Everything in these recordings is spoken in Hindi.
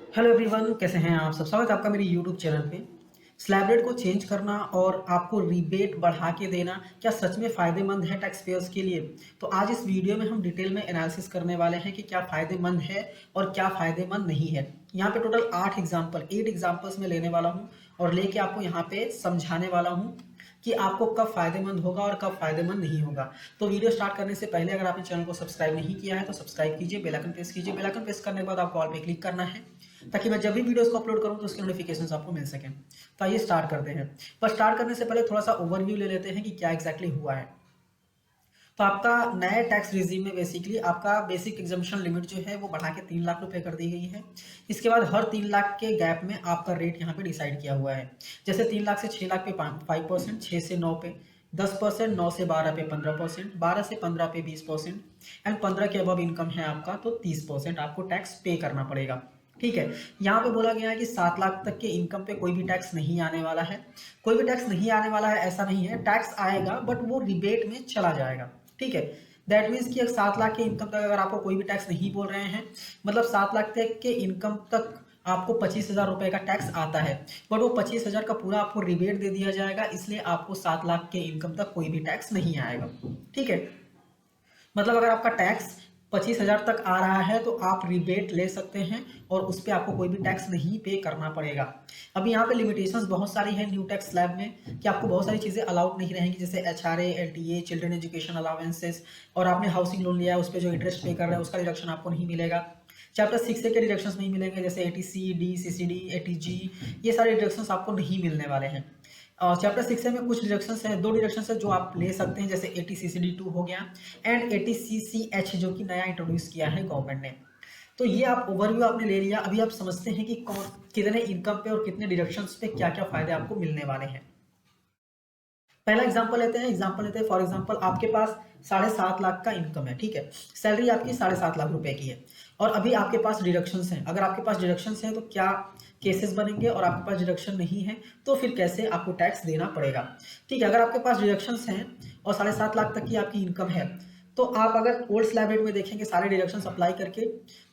हेलो एवरीवन, कैसे हैं आप सब। स्वागत है आपका मेरी यूट्यूब चैनल पे। स्लैब रेट को चेंज करना और आपको रिबेट बढ़ा के देना क्या सच में फ़ायदेमंद है टैक्स पेयर्स के लिए। तो आज इस वीडियो में हम डिटेल में एनालिसिस करने वाले हैं कि क्या फ़ायदेमंद है और क्या फ़ायदेमंद नहीं है। यहाँ पे टोटल 8 एग्जाम्पल्स में लेने वाला हूँ और लेके आपको यहाँ पे समझाने वाला हूँ कि आपको कब फ़ायदेमंद होगा और कब फ़ायदेमंद नहीं होगा। तो वीडियो स्टार्ट करने से पहले अगर आपने चैनल को सब्सक्राइब नहीं किया है तो सब्सक्राइब कीजिए, बेल आइकन प्रेस कीजिए। बेल आइकन प्रेस करने के बाद आपको ऑल पे क्लिक करना है ताकि मैं जब भी वीडियोस को अपलोड करूं तो उसके नोटिफिकेशंस आपको मिल सकें। तो आइए स्टार्ट करते हैं। पर स्टार्ट करने से पहले थोड़ा सा ओवरव्यू ले लेते हैं कि क्या एग्जैक्टली हुआ है। तो आपका नए टैक्स रिजीम में बेसिकली आपका बेसिक एग्जम्पशन लिमिट जो है वो बढ़ा के 3 लाख रुपए कर दी गई है। इसके बाद हर 3 लाख के गैप में आपका रेट यहाँ पे डिसाइड किया हुआ है। जैसे 3 लाख से 6 लाख पे 5%, 6 से 9 पे 10%, 9 से 12 पे 15%, 12 से 15 पे 20% एंड 15 के अबव इनकम है आपका तो 30% आपको टैक्स पे करना पड़ेगा। ठीक है। यहाँ पे बोला गया है कि 7 लाख तक के इनकम पे कोई भी टैक्स नहीं आने वाला है। कोई भी टैक्स नहीं आने वाला है ऐसा नहीं है, टैक्स आएगा बट वो रिबेट में चला जाएगा। ठीक है। दैट मीन्स कि 7 लाख के इनकम तक अगर आपको कोई भी टैक्स नहीं बोल रहे हैं, मतलब 7 लाख तक के इनकम तक आपको 25,000 रुपए का टैक्स आता है बट वो 25,000 का पूरा आपको रिबेट दे दिया जाएगा, इसलिए आपको 7 लाख के इनकम तक कोई भी टैक्स नहीं आएगा। ठीक है। मतलब अगर आपका टैक्स 25,000 तक आ रहा है तो आप रिबेट ले सकते हैं और उस पर आपको कोई भी टैक्स नहीं पे करना पड़ेगा। अभी यहाँ पे लिमिटेशंस बहुत सारी है न्यू टैक्स स्लैब में कि आपको बहुत सारी चीज़ें अलाउड नहीं रहेंगी, जैसे HRA, LTA, children education allowances, और आपने हाउसिंग लोन लिया है उस पर जो इंटरेस्ट पे कर रहा है उसका डिडक्शन आपको नहीं मिलेगा। चैप्टर 6 के डिडक्शंस नहीं मिलेंगे, जैसे ATC, CCD, ATG, ये सारे डिडक्शंस आपको नहीं मिलने वाले हैं। चैप्टर 6 में कुछ डिडक्शंस हैं, 2 डिडक्शंस है जो आप ले सकते हैं, जैसे ATCCD2 हो गया एंड ATCCH जो कि नया इंट्रोड्यूस किया है गवर्नमेंट ने। तो ये आप ओवरव्यू आपने ले लिया। अभी आप समझते हैं कि कौन कितने इनकम पे और कितने डिडक्शंस पे क्या क्या फायदे आपको मिलने वाले हैं। पहला एग्जांपल लेते हैं फॉर एग्जांपल आपके पास 7.5 लाख का इनकम है। ठीक है। सैलरी आपकी 7.5 लाख रुपए की है और अभी आपके पास डिडक्शंस हैं। अगर आपके पास डिडक्शंस हैं तो क्या केसेस बनेंगे, और आपके पास डिडक्शन नहीं है तो फिर कैसे आपको टैक्स देना पड़ेगा। ठीक है। अगर आपके पास डिडक्शंस हैं और 7.5 लाख तक की आपकी इनकम है तो आप अगर ओल्ड स्लैब रेट में देखेंगे सारे डिडक्शंस अप्लाई करके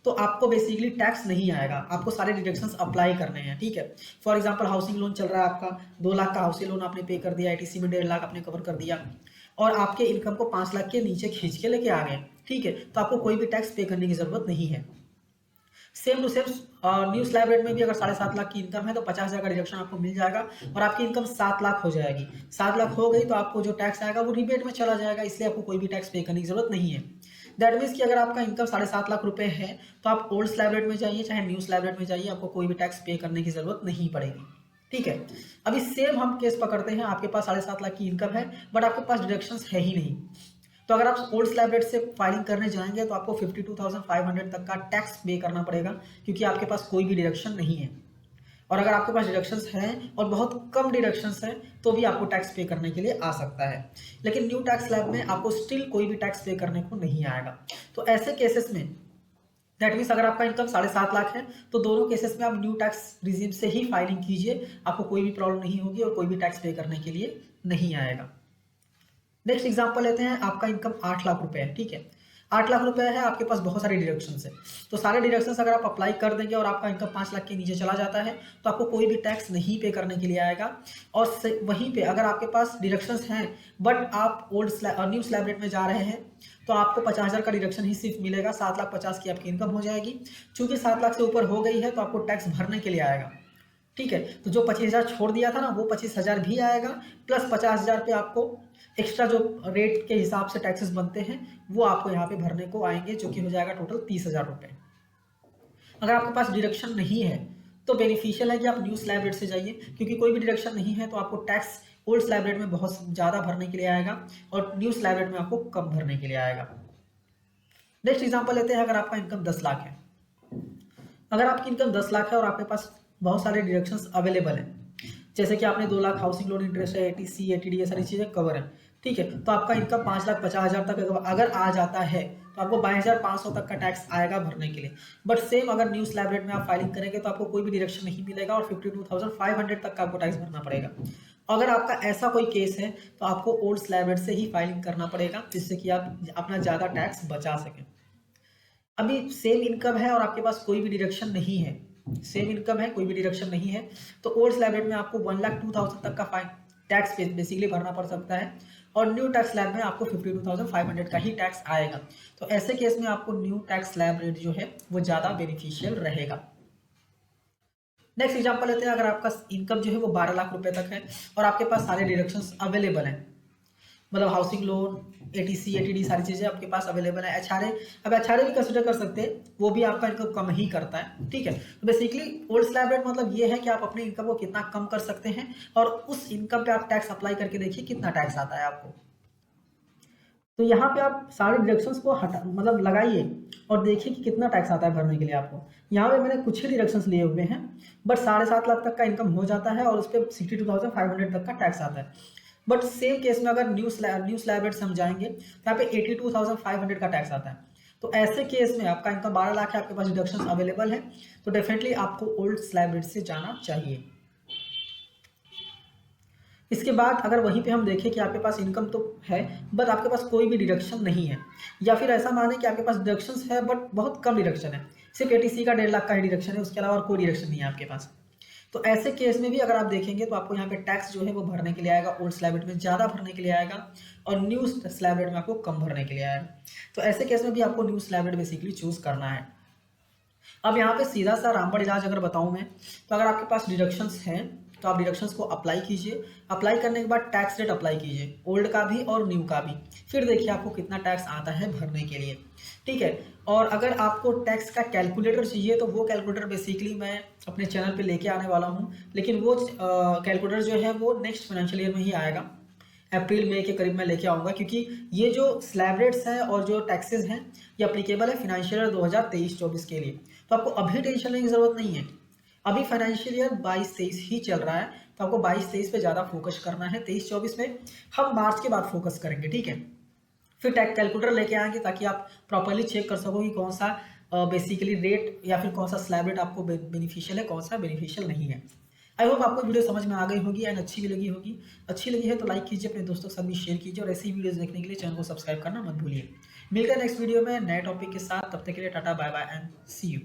तो आपको बेसिकली टैक्स नहीं आएगा, आपको सारे डिडक्शंस अप्लाई करने हैं। ठीक है। फॉर एग्जांपल हाउसिंग लोन चल रहा है आपका, 2 लाख का हाउसिंग लोन आपने पे कर दिया, ITC में 1.5 लाख आपने कवर कर दिया और आपके इनकम को 5 लाख के नीचे खींच के लेके आ गए। ठीक है। तो आपको कोई भी टैक्स पे करने की जरूरत नहीं है। Same to same new slab rate में भी अगर 7.5 लाख की इनकम है तो 50,000 का डिडक्शन आपको मिल जाएगा और आपकी इनकम 7 लाख हो जाएगी। 7 लाख हो गई तो आपको जो टैक्स आएगा वो रिबेट में चला जाएगा, इसलिए आपको कोई भी टैक्स पे करने की जरूरत नहीं है। दैट मीन्स कि अगर आपका इनकम 7.5 लाख रुपए है तो आप ओल्ड स्लैब रेट में जाइए चाहे न्यू स्लैब रेट में जाइए, आपको कोई भी टैक्स पे करने की जरूरत नहीं पड़ेगी। ठीक है। अभी सेम हम केस पकड़ते हैं, आपके पास 7.5 लाख की इनकम है बट आपके पास डिडक्शंस है ही नहीं। तो अगर आप ओल्ड स्लैब रेट से फाइलिंग करने जाएंगे तो आपको 52,500 तक का टैक्स पे करना पड़ेगा क्योंकि आपके पास कोई भी डिडक्शन नहीं है। और अगर आपके पास डिडक्शंस हैं और बहुत कम डिडक्शंस हैं तो भी आपको टैक्स पे करने के लिए आ सकता है, लेकिन न्यू टैक्स स्लैब में आपको स्टिल कोई भी टैक्स पे करने को नहीं आएगा। तो ऐसे केसेस में दैट मीन्स अगर आपका इनकम 7.5 लाख है तो दोनों केसेस में आप न्यू टैक्स रिजीम से ही फाइलिंग कीजिए, आपको कोई भी प्रॉब्लम नहीं होगी और कोई भी टैक्स पे करने के लिए नहीं आएगा। नेक्स्ट एग्जांपल लेते हैं, आपका इनकम 8 लाख रुपए है। ठीक है। 8 लाख रुपए है, आपके पास बहुत सारे डिडक्शंस है तो सारे डिडक्शंस अगर आप अप्लाई कर देंगे और आपका इनकम 5 लाख के नीचे चला जाता है तो आपको कोई भी टैक्स नहीं पे करने के लिए आएगा। और वहीं पे अगर आपके पास डिडक्शंस हैं बट आप न्यू स्लैब रेट में जा रहे हैं तो आपको 50,000 का डिडक्शन ही सिर्फ मिलेगा, 7,50,000 की आपकी इनकम हो जाएगी। चूंकि 7 लाख से ऊपर हो गई है तो आपको टैक्स भरने के लिए आएगा। ठीक है। तो जो 25,000 छोड़ दिया था ना वो 25,000 भी आएगा प्लस 50,000 पे आपको एक्स्ट्रा जो रेट के हिसाब से टैक्सेस बनते हैं वो आपको यहाँ पे भरने को आएंगे, जो कि हो जाएगा टोटल 30,000 रुपये। अगर आपके पास डिडक्शन नहीं है तो बेनिफिशियल है कि आप न्यू स्लैब रेट से जाइए, क्योंकि कोई भी डिडक्शन नहीं है तो आपको टैक्स ओल्ड स्लैब रेट में बहुत ज़्यादा भरने के लिए आएगा और न्यू स्लैब रेट में आपको कम भरने के लिए आएगा। नेक्स्ट एग्जाम्पल लेते हैं, अगर आपका इनकम 10 लाख है, अगर आपकी इनकम 10 लाख है और आपके पास बहुत सारे डिडक्शंस अवेलेबल हैं, जैसे कि आपने 2 लाख हाउसिंग लोन इंटरेस्ट है, ATC, ATD, ये सारी चीज़ें कवर है। ठीक है। तो आपका इनकम 5,50,000 तक अगर आ जाता है तो आपको 22,500 तक का टैक्स आएगा भरने के लिए। बट सेम अगर न्यू स्लैब रेट में आप फाइलिंग करेंगे तो आपको कोई भी डिडक्शन नहीं मिलेगा और 52,500 तक का आपको टैक्स भरना पड़ेगा। अगर आपका ऐसा कोई केस है तो आपको ओल्ड स्लैब रेट से ही फाइलिंग करना पड़ेगा, जिससे कि आप अपना ज़्यादा टैक्स बचा सकें। अभी सेम इनकम है और आपके पास कोई भी डिडक्शन नहीं है सेम इनकम है, कोई भी डिडक्शन नहीं है, तो ओल्ड स्लैब रेट में आपको 1,02,000 तक का फाइन टैक्स बेसिकली भरना पड़ सकता है और न्यू टैक्स स्लैब में आपको 52,500 का ही टैक्स आएगा। तो ऐसे केस में आपको न्यू टैक्स स्लैब रेट जो है वो ज़्यादा बेनिफिशियल रहेगा। नेक्स्ट एग्जांपल लेते हैं, अगर आपका इनकम जो है वो 12 लाख रुपए तक है और आपके पास सारे डिडक्शंस अवेलेबल हैं, मतलब हाउसिंग लोन, एटीसी, एटीडी सारी चीज़ें आपके पास अवेलेबल है। एचआरए, अब एचआरए भी कंसिडर कर सकते हैं, वो भी आपका इनकम कम ही करता है, ठीक है। तो बेसिकली ओल्ड स्लैब रेट मतलब ये है कि आप अपने इनकम को कितना कम कर सकते हैं और उस इनकम पे आप टैक्स अप्लाई करके देखिए कितना टैक्स आता है आपको। तो यहाँ पे आप सारे डिडक्शंस को हटा मतलब लगाइए और देखिए कि कितना टैक्स आता है भरने के लिए आपको। यहाँ पे मैंने कुछ ही डिडक्शंस लिए हुए हैं, बट 7.5 लाख तक का इनकम हो जाता है और उस पर 62,500 तक का टैक्स आता है। बट सेम केस में अगर न्यू स्लैब रेट हम जाएंगे तो यहाँ पे 82,500 का टैक्स आता है। तो ऐसे केस में आपका इनकम 12 लाख है, आपके पास डिडक्शंस अवेलेबल है, तो डेफिनेटली आपको ओल्ड स्लैब रेट से जाना चाहिए। इसके बाद अगर वहीं पे हम देखें कि आपके पास इनकम तो है बट आपके पास कोई भी डिडक्शन नहीं है, या फिर ऐसा माने कि आपके पास डिडक्शंस है बट बहुत कम डिडक्शन है, सिर्फ एटीसी का 1.5 लाख का ही डिडक्शन है, उसके अलावा और कोई डिडक्शन नहीं है आपके पास। तो ऐसे केस में भी अगर आप देखेंगे तो आपको यहाँ पे टैक्स जो है वो भरने के लिए आएगा, ओल्ड स्लैब रेट में ज़्यादा भरने के लिए आएगा और न्यू स्लैब रेट में आपको कम भरने के लिए आएगा। तो ऐसे केस में भी आपको new slab rate basically choose करना है। अब यहाँ पे सीधा सा रामबाण इलाज अगर बताऊँ मैं, तो अगर आपके पास डिडक्शंस हैं तो आप डिडक्शंस को अप्लाई कीजिए, अप्लाई करने के बाद टैक्स रेट अप्लाई कीजिए, ओल्ड का भी और न्यू का भी, फिर देखिए आपको कितना टैक्स आता है भरने के लिए, ठीक है। और अगर आपको टैक्स का कैलकुलेटर चाहिए तो वो कैलकुलेटर बेसिकली मैं अपने चैनल पे लेके आने वाला हूँ, लेकिन वो कैलकुलेटर जो है वो नेक्स्ट फाइनेंशियल ईयर में ही आएगा, अप्रैल मई के करीब मैं लेके आऊँगा, क्योंकि ये जो स्लैब रेट्स हैं और जो टैक्सेस हैं ये अप्लीकेबल है फिनेंशियल ईयर 2023-24 के लिए। तो आपको अभी टेंशन लेने की ज़रूरत नहीं है, अभी फाइनेंशियल ईयर 22-23 ही चल रहा है, तो आपको 22-23 पे ज़्यादा फोकस करना है, 23-24 में हम मार्च के बाद फोकस करेंगे, ठीक है। फिर टैक्स कैलकुलेटर लेके आएंगे ताकि आप प्रॉपरली चेक कर सको कि कौन सा बेसिकली रेट या फिर कौन सा स्लैब रेट आपको बेनिफिशियल है, कौन सा बेनिफिशियल नहीं है। आई होप आपको वीडियो समझ में आ गई होगी एंड अच्छी भी लगी होगी। अच्छी लगी है तो लाइक कीजिए, अपने दोस्तों के साथ भी शेयर कीजिए और ऐसी वीडियोस देखने के लिए चैनल को सब्सक्राइब करना मत भूलिए। मिलते हैं नेक्स्ट वीडियो में नए टॉपिक के साथ, तब तक के लिए tata bye bye and see you.